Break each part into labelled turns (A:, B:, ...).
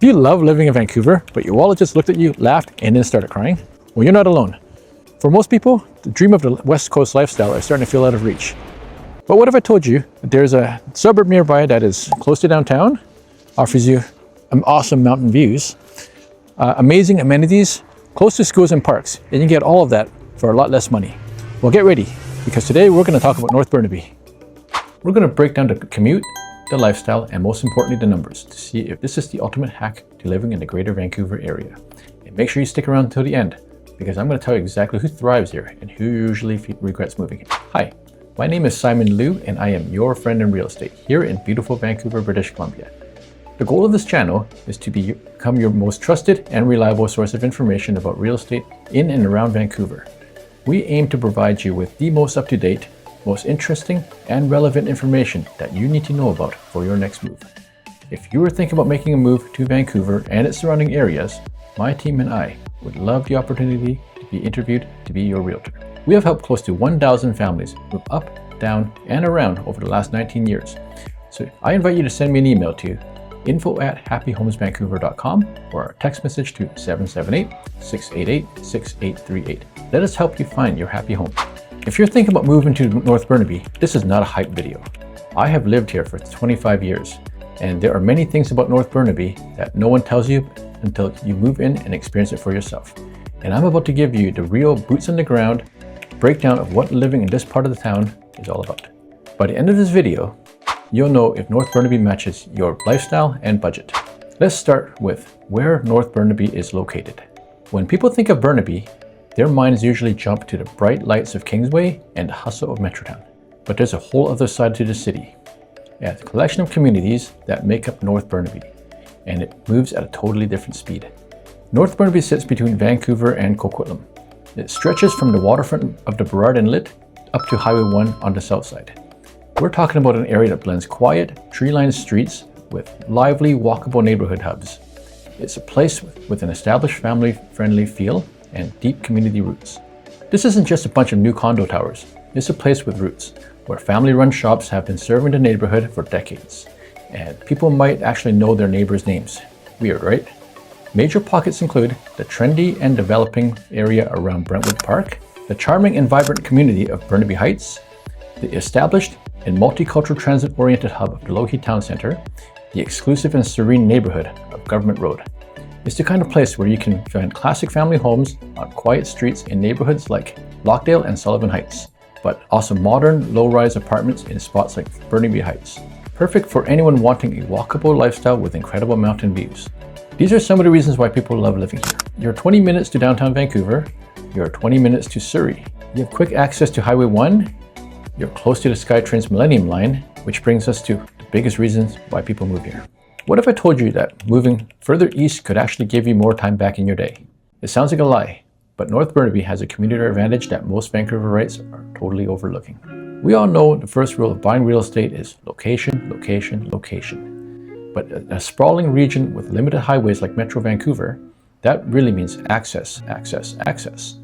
A: If you love living in Vancouver, but your wallet just looked at you, laughed, and then started crying, well, you're not alone. For most people, the dream of the West Coast lifestyle is starting to feel out of reach. But what if I told you that there's a suburb nearby that is close to downtown, offers you awesome mountain views, amazing amenities, close to schools and parks, and you get all of that for a lot less money? Well, get ready, because today we're going to talk about North Burnaby. We're going to break down the commute, the lifestyle, and most importantly, the numbers to see if this is the ultimate hack to living in the greater Vancouver area. And make sure you stick around until the end, because I'm going to tell you exactly who thrives here and who usually regrets moving here. Hi, my name is Simon Liu, and I am your friend in real estate here in beautiful Vancouver, British Columbia. The goal of this channel is to become your most trusted and reliable source of information about real estate in and around Vancouver. We aim to provide you with the most up-to-date, most interesting and relevant information that you need to know about for your next move. If you are thinking about making a move to Vancouver and its surrounding areas, my team and I would love the opportunity to be interviewed to be your realtor. We have helped close to 1,000 families move up, down, and around over the last 19 years. So I invite you to send me an email to info@happyhomesvancouver.com or a text message to 778-688-6838. Let us help you find your happy home. If you're thinking about moving to North Burnaby, this is not a hype video. I have lived here for 25 years, and there are many things about North Burnaby that no one tells you until you move in and experience it for yourself. And I'm about to give you the real boots on the ground breakdown of what living in this part of the town is all about. By the end of this video, you'll know if North Burnaby matches your lifestyle and budget. Let's start with where North Burnaby is located. When people think of Burnaby, their minds usually jump to the bright lights of Kingsway and the hustle of Metrotown. But there's a whole other side to the city. A collection of communities that make up North Burnaby, and it moves at a totally different speed. North Burnaby sits between Vancouver and Coquitlam. It stretches from the waterfront of the Burrard Inlet up to Highway 1 on the south side. We're talking about an area that blends quiet, tree-lined streets with lively, walkable neighborhood hubs. It's a place with an established family-friendly feel and deep community roots. This isn't just a bunch of new condo towers. It's a place with roots, where family-run shops have been serving the neighborhood for decades. And people might actually know their neighbors' names. Weird, right? Major pockets include the trendy and developing area around Brentwood Park, the charming and vibrant community of Burnaby Heights, the established and multicultural transit-oriented hub of the Lougheed Town Centre, the exclusive and serene neighborhood of Government Road. It's the kind of place where you can find classic family homes on quiet streets in neighborhoods like Lockdale and Sullivan Heights, but also modern, low-rise apartments in spots like Burnaby Heights. Perfect for anyone wanting a walkable lifestyle with incredible mountain views. These are some of the reasons why people love living here. You're 20 minutes to downtown Vancouver. You're 20 minutes to Surrey. You have quick access to Highway 1. You're close to the SkyTrain's Millennium Line, which brings us to the biggest reasons why people move here. What if I told you that moving further east could actually give you more time back in your day? It sounds like a lie, but North Burnaby has a commuter advantage that most Vancouverites are totally overlooking. We all know the first rule of buying real estate is location, location, location. But a sprawling region with limited highways like Metro Vancouver, that really means access, access, access.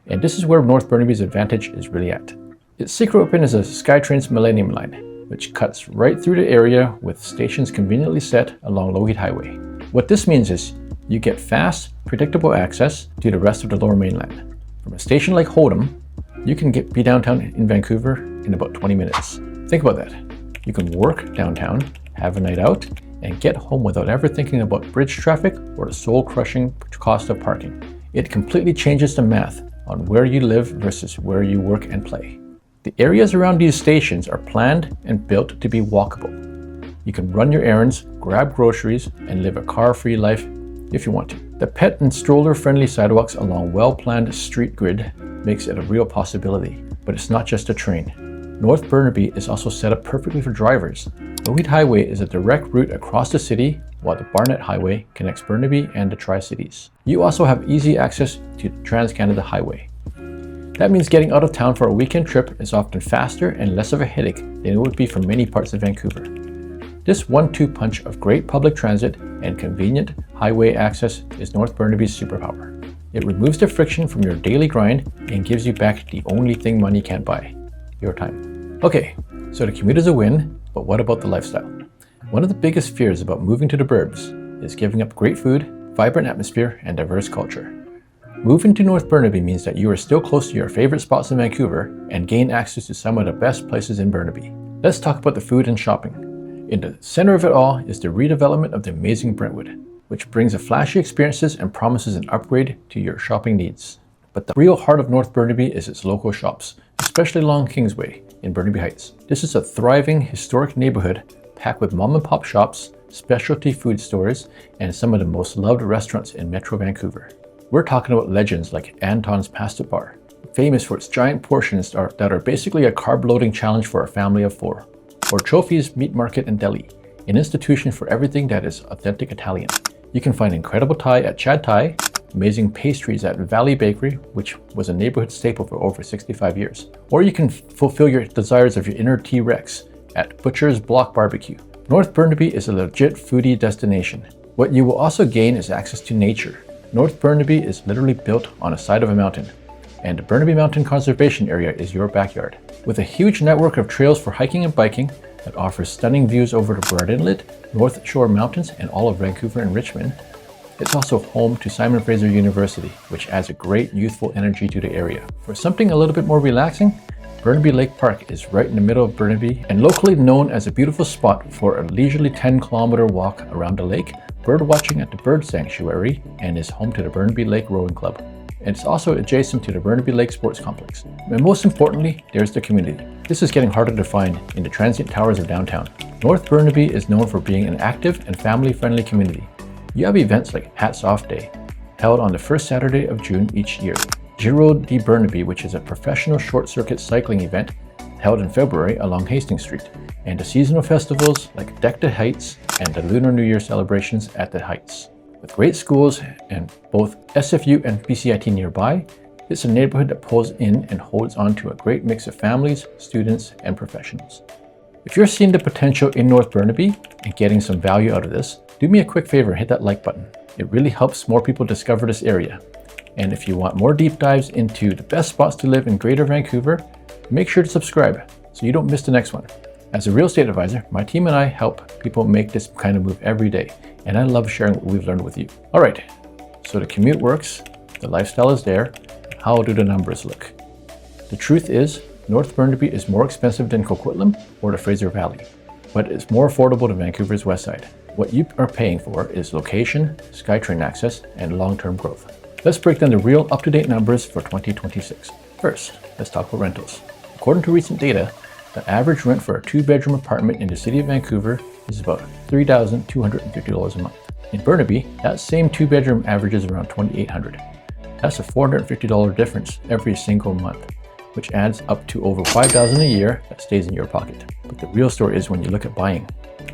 A: And this is where North Burnaby's advantage is really at. Its secret weapon is the SkyTrain's Millennium Line, which cuts right through the area with stations conveniently set along Lougheed Highway. What this means is you get fast, predictable access to the rest of the Lower Mainland. From a station like Hold'em, you can be downtown in Vancouver in about 20 minutes. Think about that. You can work downtown, have a night out, and get home without ever thinking about bridge traffic or the soul-crushing cost of parking. It completely changes the math on where you live versus where you work and play. The areas around these stations are planned and built to be walkable. You can run your errands, grab groceries, and live a car-free life if you want to. The pet and stroller-friendly sidewalks along well-planned street grid makes it a real possibility. But it's not just a train. North Burnaby is also set up perfectly for drivers. Lougheed Highway is a direct route across the city, while the Barnett Highway connects Burnaby and the Tri-Cities. You also have easy access to Trans-Canada Highway. That means getting out of town for a weekend trip is often faster and less of a headache than it would be for many parts of Vancouver. This 1-2 punch of great public transit and convenient highway access is North Burnaby's superpower. It removes the friction from your daily grind and gives you back the only thing money can't buy, your time. Okay, so the commute is a win, but what about the lifestyle? One of the biggest fears about moving to the burbs is giving up great food, vibrant atmosphere, and diverse culture. Moving to North Burnaby means that you are still close to your favorite spots in Vancouver and gain access to some of the best places in Burnaby. Let's talk about the food and shopping. In the center of it all is the redevelopment of the amazing Brentwood, which brings a flashy experiences and promises an upgrade to your shopping needs. But the real heart of North Burnaby is its local shops, especially along Kingsway in Burnaby Heights. This is a thriving, historic neighborhood packed with mom and pop shops, specialty food stores, and some of the most loved restaurants in Metro Vancouver. We're talking about legends like Anton's Pasta Bar, famous for its giant portions that are basically a carb-loading challenge for a family of 4. Or Trophy's Meat Market and Deli, an institution for everything that is authentic Italian. You can find incredible Thai at Chad Thai, amazing pastries at Valley Bakery, which was a neighborhood staple for over 65 years. Or you can fulfill your desires of your inner T-Rex at Butcher's Block Barbecue. North Burnaby is a legit foodie destination. What you will also gain is access to nature. North Burnaby is literally built on a side of a mountain, and the Burnaby Mountain Conservation Area is your backyard. With a huge network of trails for hiking and biking that offers stunning views over the Burrard Inlet, North Shore Mountains, and all of Vancouver and Richmond, it's also home to Simon Fraser University, which adds a great youthful energy to the area. For something a little bit more relaxing, Burnaby Lake Park is right in the middle of Burnaby and locally known as a beautiful spot for a leisurely 10-kilometer walk around the lake, bird watching at the Bird Sanctuary, and is home to the Burnaby Lake Rowing Club. And it's also adjacent to the Burnaby Lake Sports Complex. And most importantly, there's the community. This is getting harder to find in the transient towers of downtown. North Burnaby is known for being an active and family-friendly community. You have events like Hats Off Day, held on the first Saturday of June each year. Giro di Burnaby, which is a professional short-circuit cycling event held in February along Hastings Street, and the seasonal festivals like Deck the Heights and the Lunar New Year celebrations at the Heights. With great schools and both SFU and BCIT nearby, it's a neighborhood that pulls in and holds on to a great mix of families, students, and professionals. If you're seeing the potential in North Burnaby and getting some value out of this, do me a quick favor and hit that like button. It really helps more people discover this area. And if you want more deep dives into the best spots to live in Greater Vancouver, make sure to subscribe so you don't miss the next one. As a real estate advisor, my team and I help people make this kind of move every day, and I love sharing what we've learned with you. All right, so the commute works, the lifestyle is there. How do the numbers look? The truth is, North Burnaby is more expensive than Coquitlam or the Fraser Valley, but it's more affordable than Vancouver's west side. What you are paying for is location, SkyTrain access, and long-term growth. Let's break down the real up-to-date numbers for 2026. First, let's talk about rentals. According to recent data, the average rent for a 2-bedroom apartment in the city of Vancouver is about $3,250 a month. In Burnaby, that same 2-bedroom averages around $2,800. That's a $450 difference every single month, which adds up to over $5,000 a year that stays in your pocket. But the real story is when you look at buying.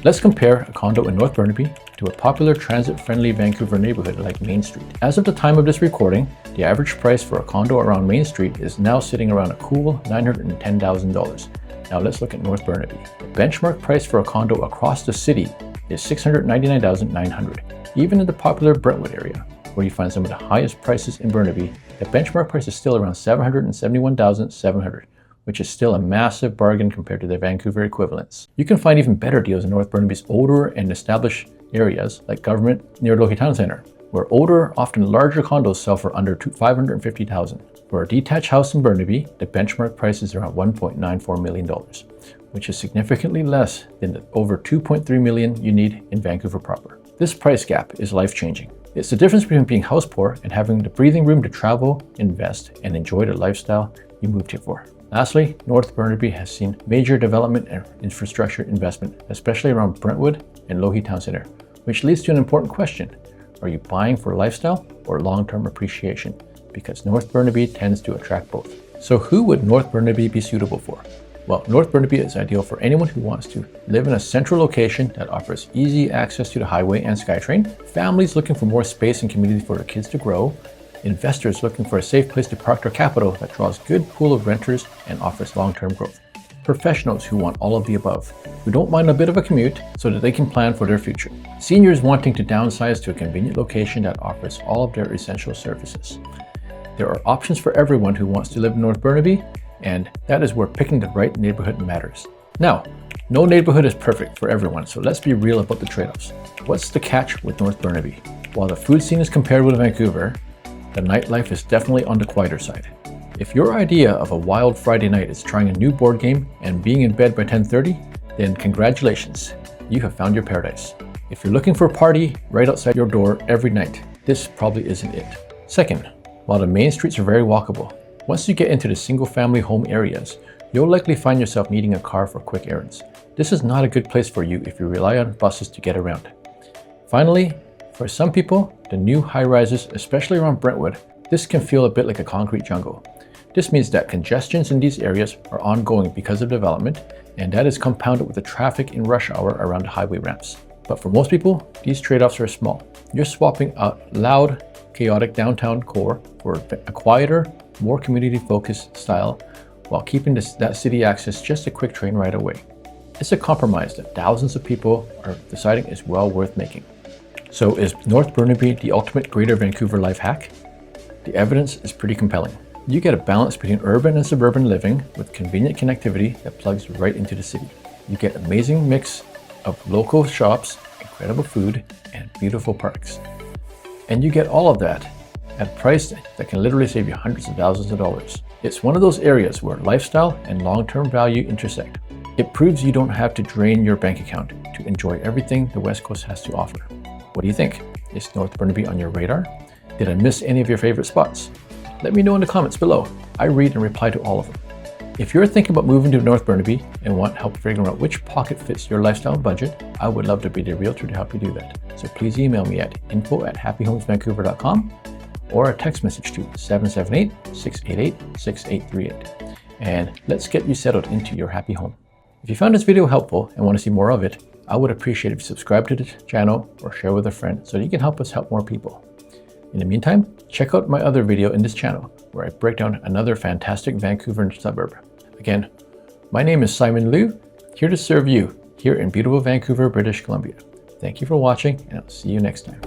A: Let's compare a condo in North Burnaby to a popular transit-friendly Vancouver neighborhood like Main Street. As of the time of this recording, the average price for a condo around Main Street is now sitting around a cool $910,000. Now let's look at North Burnaby. The benchmark price for a condo across the city is $699,900. Even in the popular Brentwood area, where you find some of the highest prices in Burnaby, the benchmark price is still around $771,700, which is still a massive bargain compared to the Vancouver equivalents. You can find even better deals in North Burnaby's older and established areas like Government near Loki Town Centre, where older, often larger condos sell for under $550,000. For a detached house in Burnaby, the benchmark price is around $1.94 million, which is significantly less than the over $2.3 million you need in Vancouver proper. This price gap is life-changing. It's the difference between being house poor and having the breathing room to travel, invest, and enjoy the lifestyle you moved here for. Lastly, North Burnaby has seen major development and infrastructure investment, especially around Brentwood and Loki Town Centre, which leads to an important question. Are you buying for lifestyle or long-term appreciation? Because North Burnaby tends to attract both. So who would North Burnaby be suitable for? Well, North Burnaby is ideal for anyone who wants to live in a central location that offers easy access to the highway and SkyTrain, families looking for more space and community for their kids to grow, investors looking for a safe place to park their capital that draws good pool of renters and offers long-term growth, professionals who want all of the above, who don't mind a bit of a commute so that they can plan for their future, seniors wanting to downsize to a convenient location that offers all of their essential services. There are options for everyone who wants to live in North Burnaby, and that is where picking the right neighborhood matters. Now, No neighborhood is perfect for everyone, so let's be real about the trade-offs. What's the catch with North Burnaby? While the food scene is comparable to Vancouver, the nightlife is definitely on the quieter side. If your idea of a wild Friday night is trying a new board game and being in bed by 10:30, then congratulations, you have found your paradise. If you're looking for a party right outside your door every night, this probably isn't it. Second, while the main streets are very walkable, once you get into the single-family home areas, you'll likely find yourself needing a car for quick errands. This is not a good place for you if you rely on buses to get around. Finally, for some people, the new high-rises, especially around Brentwood, this can feel a bit like a concrete jungle. This means that congestions in these areas are ongoing because of development, and that is compounded with the traffic in rush hour around the highway ramps. But for most people, these trade-offs are small. You're swapping a loud, chaotic downtown core for a quieter, more community-focused style while keeping that city access just a quick train ride away. It's a compromise that thousands of people are deciding is well worth making. So is North Burnaby the ultimate Greater Vancouver life hack? The evidence is pretty compelling. You get a balance between urban and suburban living with convenient connectivity that plugs right into the city. You get an amazing mix of local shops, incredible food, and beautiful parks. And you get all of that at a price that can literally save you hundreds of thousands of dollars. It's one of those areas where lifestyle and long-term value intersect. It proves you don't have to drain your bank account to enjoy everything the West Coast has to offer. What do you think? Is North Burnaby on your radar? Did I miss any of your favorite spots? Let me know in the comments below. I read and reply to all of them. If you're thinking about moving to North Burnaby and want help figuring out which pocket fits your lifestyle budget, I would love to be the realtor to help you do that. So please email me at info@happyhomesvancouver.com or a text message to 778-688-6838. And let's get you settled into your happy home. If you found this video helpful and want to see more of it, I would appreciate if you subscribe to the channel or share with a friend so you can help us help more people. In the meantime, check out my other video in this channel where I break down another fantastic Vancouver suburb. Again, my name is Simon Liu, here to serve you here in beautiful Vancouver, British Columbia. Thank you for watching, and I'll see you next time.